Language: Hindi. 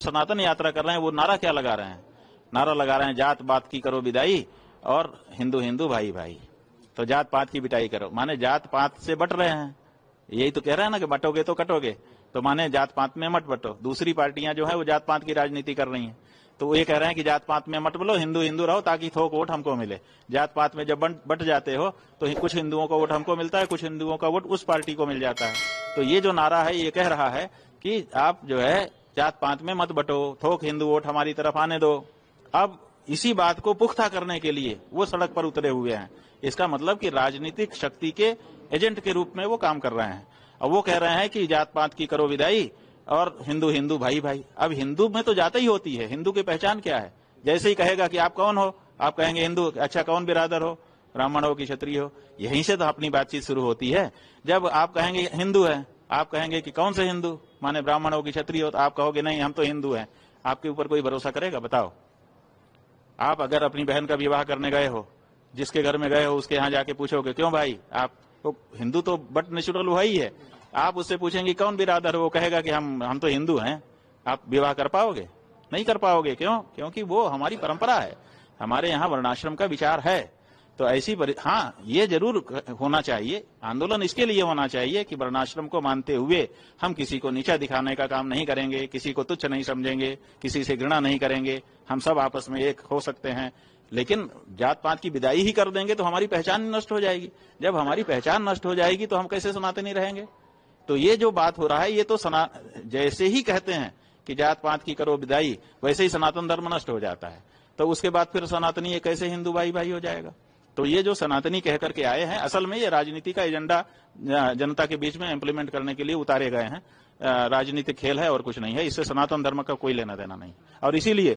सनातन यात्रा कर रहे हैं वो नारा क्या लगा रहे हैं? नारा लगा रहे हैं जात पात की करो विदाई और हिंदू हिंदू भाई भाई। तो जात पात की बिटाई करो, माने जात पात से बट रहे हैं। यही तो कह रहे हैं ना कि बटोगे तो कटोगे, तो माने जात पात में मत बटो। दूसरी पार्टियां जो है वो जात पात की राजनीति कर रही हैं, तो वो ये कह रहे हैं कि जात पात में मत बोलो, हिंदू हिंदू रहो ताकि थोक वोट हमको मिले। जात पात में जब बट जाते हो तो कुछ हिंदुओं का वोट हमको मिलता है, कुछ हिंदुओं का वोट उस पार्टी को मिल जाता है। तो ये जो नारा है ये कह रहा है कि आप जो है जात पात में मत बटो, थोक हिंदू वोट हमारी तरफ आने दो। अब इसी बात को पुख्ता करने के लिए वो सड़क पर उतरे हुए हैं। इसका मतलब कि राजनीतिक शक्ति के एजेंट के रूप में वो काम कर रहे हैं। अब वो कह रहे हैं कि जात पात की करो विदाई और हिंदू हिंदू भाई भाई। अब हिंदू में तो जाति ही होती है, हिंदू की पहचान क्या है? जैसे ही कहेगा कि आप कौन हो, आप कहेंगे हिंदू। अच्छा कौन बिरादर हो, ब्राह्मण हो कि क्षत्रिय हो? यहीं से तो अपनी बातचीत शुरू होती है। जब आप कहेंगे हिंदू है, आप कहेंगे कि कौन से हिंदू, माने ब्राह्मण हो कि क्षत्रिय हो, तो आप कहोगे नहीं हम तो हिंदू हैं। आपके ऊपर कोई भरोसा करेगा? बताओ। आप अगर अपनी बहन का विवाह करने गए हो, जिसके घर में गए हो उसके यहाँ जाके पूछोगे क्यों भाई, आप तो हिंदू तो बट नेचुरल वही है। आप उससे पूछेंगे कौन बिरादर हो, वो कहेगा कि हम तो हिंदू हैं। आप विवाह कर पाओगे? नहीं कर पाओगे। क्यों? क्योंकि वो हमारी परंपरा है, हमारे यहाँ वर्णाश्रम का विचार है। तो ऐसी हाँ ये जरूर होना चाहिए, आंदोलन इसके लिए होना चाहिए कि वर्णाश्रम को मानते हुए हम किसी को नीचा दिखाने का काम नहीं करेंगे, किसी को तुच्छ नहीं समझेंगे, किसी से घृणा नहीं करेंगे। हम सब आपस में एक हो सकते हैं, लेकिन जात पात की विदाई ही कर देंगे तो हमारी पहचान नष्ट हो जाएगी। जब हमारी पहचान नष्ट हो जाएगी तो हम कैसे सनातनी रहेंगे? तो ये जो बात हो रहा है ये तो जैसे ही कहते हैं कि जात पात की करो विदाई, वैसे ही सनातन धर्म नष्ट हो जाता है। तो उसके बाद फिर सनातनी ये कैसे हिंदू भाई भाई हो जाएगा? तो ये जो सनातनी कह करके आए हैं, असल में ये राजनीति का एजेंडा जनता के बीच में इंप्लीमेंट करने के लिए उतारे गए हैं। राजनीतिक खेल है और कुछ नहीं है, इससे सनातन धर्म का कोई लेना देना नहीं। और इसीलिए